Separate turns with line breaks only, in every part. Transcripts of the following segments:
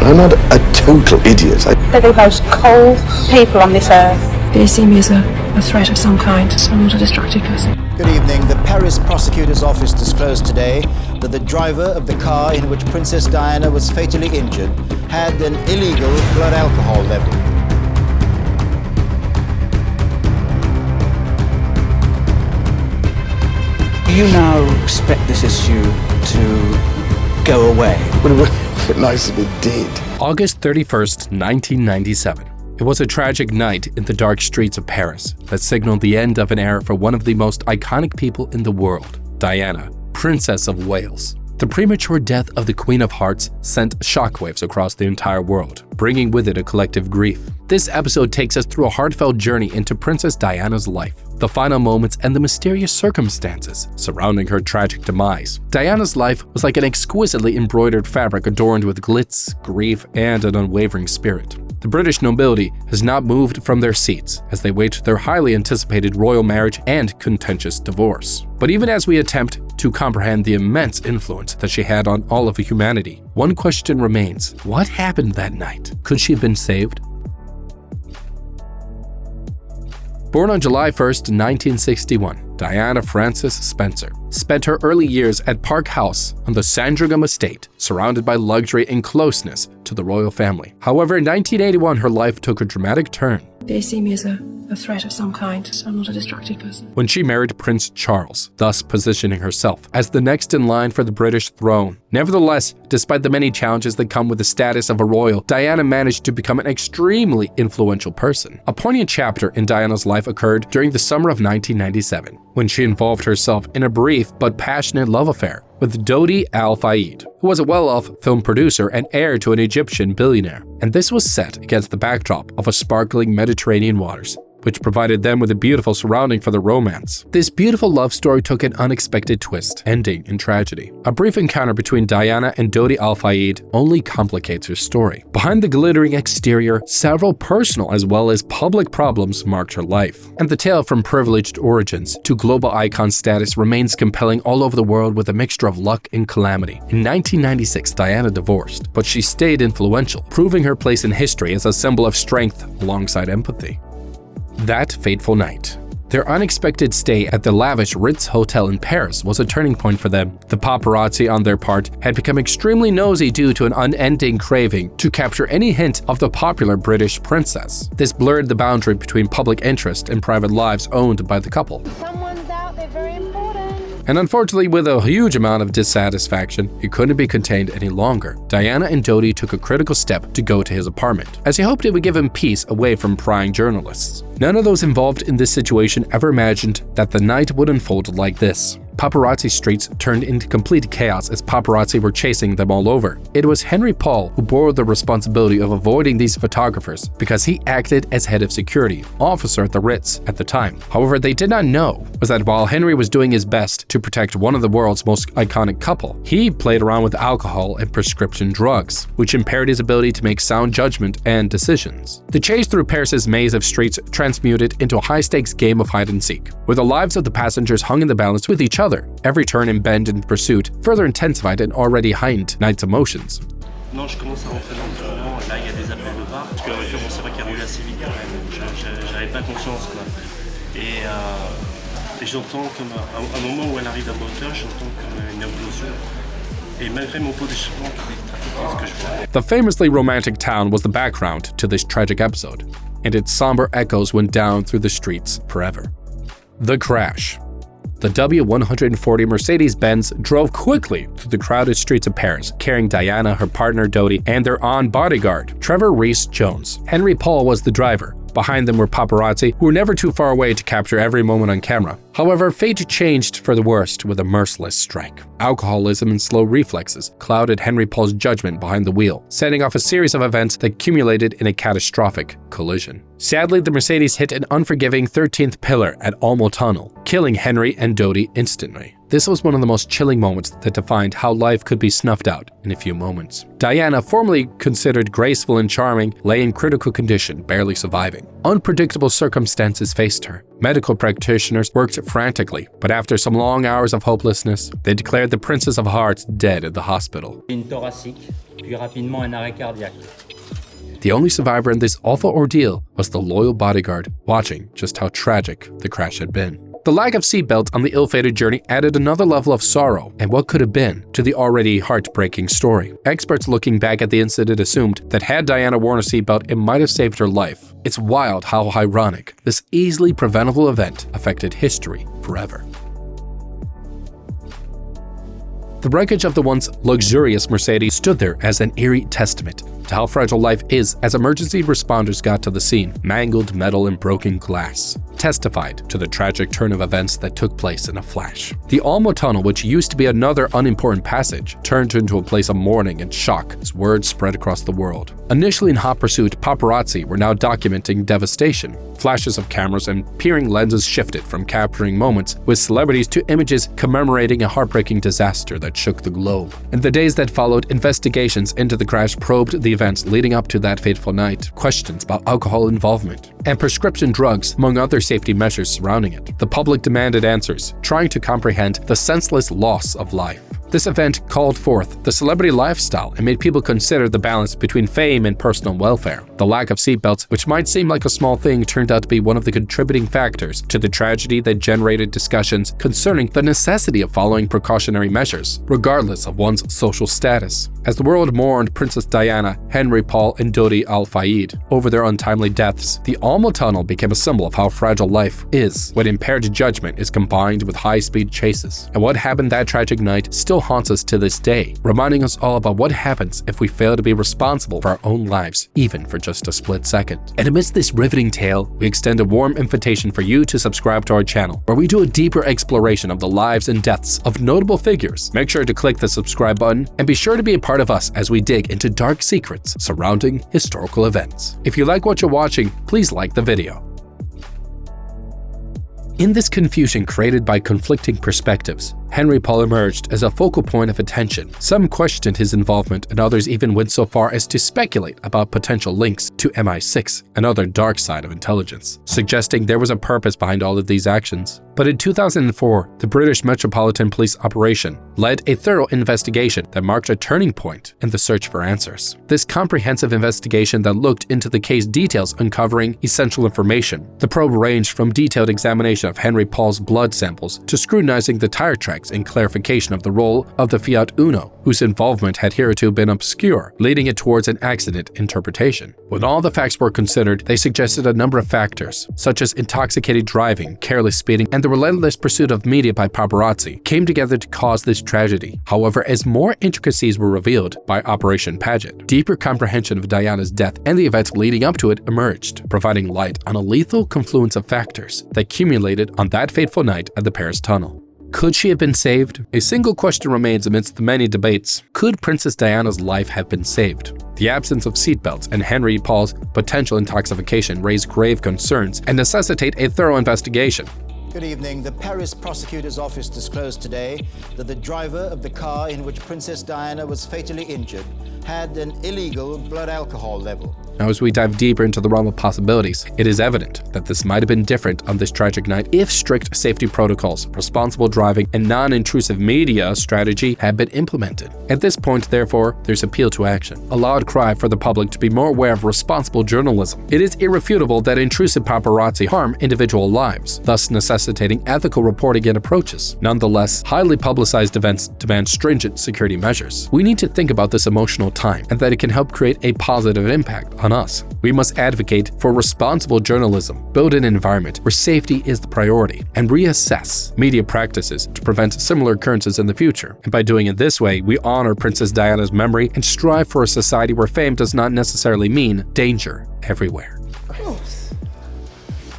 I'm not a total idiot.
They're the most cold people on this earth.
They see me as a threat of some kind, so I'm not a destructive person.
Good evening. The Paris prosecutor's office disclosed today that the driver of the car in which Princess Diana was fatally injured had an illegal blood alcohol level. Do you now expect this issue to go away?
Well, it would be nice if it did.
August 31st, 1997. It was a tragic night in the dark streets of Paris that signaled the end of an era for one of the most iconic people in the world, Diana, Princess of Wales. The premature death of the Queen of Hearts sent shockwaves across the entire world, bringing with it a collective grief. This episode takes us through a heartfelt journey into Princess Diana's life, the final moments and the mysterious circumstances surrounding her tragic demise. Diana's life was like an exquisitely embroidered fabric adorned with glitz, grief, and an unwavering spirit. The British nobility has not moved from their seats as they wait their highly anticipated royal marriage and contentious divorce. But even as we attempt to comprehend the immense influence that she had on all of humanity, one question remains: what happened that night? Could she have been saved? Born on July 1st, 1961, Diana Frances Spencer spent her early years at Park House on the Sandringham estate, surrounded by luxury and closeness to the royal family. However, in 1981, her life took a dramatic turn.
They see me as a threat of some kind, so I'm not a destructive person.
When she married Prince Charles, thus positioning herself as the next in line for the British throne. Nevertheless, despite the many challenges that come with the status of a royal, Diana managed to become an extremely influential person. A poignant chapter in Diana's life occurred during the summer of 1997, when she involved herself in a brief but passionate love affair with Dodi Al-Fayed, who was a well-off film producer and heir to an Egyptian billionaire. And this was set against the backdrop of a sparkling Mediterranean waters, which provided them with a beautiful surrounding for their romance. This beautiful love story took an unexpected twist, ending in tragedy. A brief encounter between Diana and Dodi Al-Fayed only complicates her story. Behind the glittering exterior, several personal as well as public problems marked her life. And the tale from privileged origins to global icon status remains compelling all over the world with a mixture of luck and calamity. In 1996, Diana divorced, but she stayed influential, proving her place in history as a symbol of strength alongside empathy. That fateful night. Their unexpected stay at the lavish Ritz Hotel in Paris was a turning point for them. The paparazzi, on their part, had become extremely nosy due to an unending craving to capture any hint of the popular British princess. This blurred the boundary between public interest and private lives owned by the couple.
Someone's out there very important.
And unfortunately, with a huge amount of dissatisfaction, it couldn't be contained any longer. Diana and Dodi took a critical step to go to his apartment, as he hoped it would give him peace away from prying journalists. None of those involved in this situation ever imagined that the night would unfold like this. Paparazzi streets turned into complete chaos as paparazzi were chasing them all over. It was Henry Paul who bore the responsibility of avoiding these photographers because he acted as head of security officer at the Ritz at the time. However, they did not know was that while Henry was doing his best to protect one of the world's most iconic couple, he played around with alcohol and prescription drugs, which impaired his ability to make sound judgment and decisions. The chase through Paris's maze of streets transmuted into a high-stakes game of hide-and-seek, where the lives of the passengers hung in the balance with each other. Every turn and bend in pursuit further intensified an already heightened night's emotions.
Non, je commence à rentrer dans le tournant, et là il y a des appels de bar, parce que la voiture, bon, c'est vrai qu'elle roule assez vite quand même, j'avais pas conscience quoi. Et j'entends comme un moment où elle arrive à ma hauteur, j'entends comme une implosion. Et malgré mon pot d'échappement, ce que je vois.
The famously romantic town was the background to this tragic episode, and its somber echoes went down through the streets forever. The crash. The W140 Mercedes-Benz drove quickly through the crowded streets of Paris, carrying Diana, her partner Dodi, and their bodyguard, Trevor Rees-Jones. Henry Paul was the driver. Behind them were paparazzi, who were never too far away to capture every moment on camera. However, fate changed for the worst with a merciless strike. Alcoholism and slow reflexes clouded Henry Paul's judgment behind the wheel, setting off a series of events that accumulated in a catastrophic collision. Sadly, the Mercedes hit an unforgiving 13th pillar at Alma Tunnel, killing Henry and Dodi instantly. This was one of the most chilling moments that defined how life could be snuffed out in a few moments. Diana, formerly considered graceful and charming, lay in critical condition, barely surviving. Unpredictable circumstances faced her. Medical practitioners worked frantically, but after some long hours of hopelessness, they declared the Princess of Hearts dead at the hospital.
Une thoracique, puis rapidement un arrêt cardiaque.
The only survivor in this awful ordeal was the loyal bodyguard, watching just how tragic the crash had been. The lack of seatbelts on the ill-fated journey added another level of sorrow and what could have been to the already heartbreaking story. Experts looking back at the incident assumed that had Diana worn a seatbelt, it might have saved her life. It's wild how ironic this easily preventable event affected history forever. The wreckage of the once luxurious Mercedes stood there as an eerie testament to how fragile life is as emergency responders got to the scene. Mangled metal and broken glass testified to the tragic turn of events that took place in a flash. The Alma Tunnel, which used to be another unimportant passage, turned into a place of mourning and shock as word spread across the world. Initially in hot pursuit, paparazzi were now documenting devastation. Flashes of cameras and peering lenses shifted from capturing moments with celebrities to images commemorating a heartbreaking disaster that shook the globe. In the days that followed, investigations into the crash probed the events leading up to that fateful night, questions about alcohol involvement, and prescription drugs, among other safety measures surrounding it. The public demanded answers, trying to comprehend the senseless loss of life. This event called forth the celebrity lifestyle and made people consider the balance between fame and personal welfare. The lack of seatbelts, which might seem like a small thing, turned out to be one of the contributing factors to the tragedy that generated discussions concerning the necessity of following precautionary measures, regardless of one's social status. As the world mourned Princess Diana, Henry, Paul, and Dodi Al-Fayed over their untimely deaths, the Alma Tunnel became a symbol of how fragile life is when impaired judgment is combined with high-speed chases. And what happened that tragic night still haunts us to this day, reminding us all about what happens if we fail to be responsible for our own lives, even for just a split second. And amidst this riveting tale, we extend a warm invitation for you to subscribe to our channel, where we do a deeper exploration of the lives and deaths of notable figures. Make sure to click the subscribe button and be sure to be a part of us as we dig into dark secrets surrounding historical events. If you like what you're watching, please like the video. In this confusion created by conflicting perspectives, Henry Paul emerged as a focal point of attention. Some questioned his involvement, and others even went so far as to speculate about potential links to MI6, another dark side of intelligence, suggesting there was a purpose behind all of these actions. But in 2004, the British Metropolitan Police operation led a thorough investigation that marked a turning point in the search for answers. This comprehensive investigation that looked into the case details, uncovering essential information. The probe ranged from detailed examination of Henry Paul's blood samples to scrutinizing the tire tracks and clarification of the role of the Fiat Uno, whose involvement had hitherto been obscure, leading it towards an accident interpretation. When all the facts were considered, they suggested a number of factors, such as intoxicated driving, careless speeding, and the relentless pursuit of media by paparazzi, came together to cause this tragedy. However, as more intricacies were revealed by Operation Paget, deeper comprehension of Diana's death and the events leading up to it emerged, providing light on a lethal confluence of factors that accumulated on that fateful night at the Paris Tunnel. Could she have been saved? A single question remains amidst the many debates. Could Princess Diana's life have been saved? The absence of seatbelts and Henry Paul's potential intoxication raise grave concerns and necessitate a thorough investigation.
Good evening. The Paris prosecutor's office disclosed today that the driver of the car in which Princess Diana was fatally injured had an illegal blood alcohol level.
Now, as we dive deeper into the realm of possibilities, it is evident that this might have been different on this tragic night if strict safety protocols, responsible driving, and non-intrusive media strategy had been implemented. At this point, therefore, there's appeal to action, a loud cry for the public to be more aware of responsible journalism. It is irrefutable that intrusive paparazzi harm individual lives, thus necessitating ethical reporting and approaches. Nonetheless, highly publicized events demand stringent security measures. We need to think about this emotional time and that it can help create a positive impact on us. We must advocate for responsible journalism, build an environment where safety is the priority, and reassess media practices to prevent similar occurrences in the future. And by doing it this way, we honor Princess Diana's memory and strive for a society where fame does not necessarily mean danger everywhere.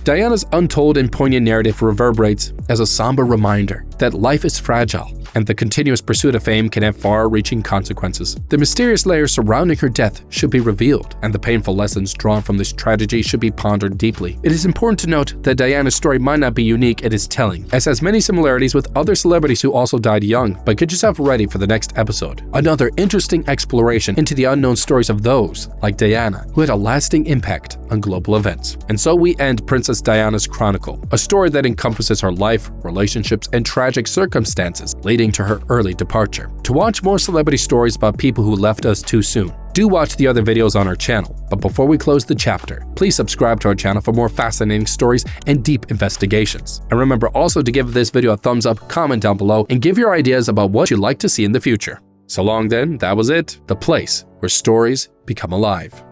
Diana's untold and poignant narrative reverberates as a somber reminder that life is fragile, and the continuous pursuit of fame can have far-reaching consequences. The mysterious layers surrounding her death should be revealed, and the painful lessons drawn from this tragedy should be pondered deeply. It is important to note that Diana's story might not be unique in its telling, as it has many similarities with other celebrities who also died young, but get yourself ready for the next episode. Another interesting exploration into the unknown stories of those, like Diana, who had a lasting impact on global events. And so we end Princess Diana's Chronicle, a story that encompasses her life, relationships, and tragic circumstances leading to her early departure. To watch more celebrity stories about people who left us too soon, do watch the other videos on our channel. But before we close the chapter, please subscribe to our channel for more fascinating stories and deep investigations. And remember also to give this video a thumbs up, comment down below, and give your ideas about what you'd like to see in the future. So long then, that was it, the place where stories become alive.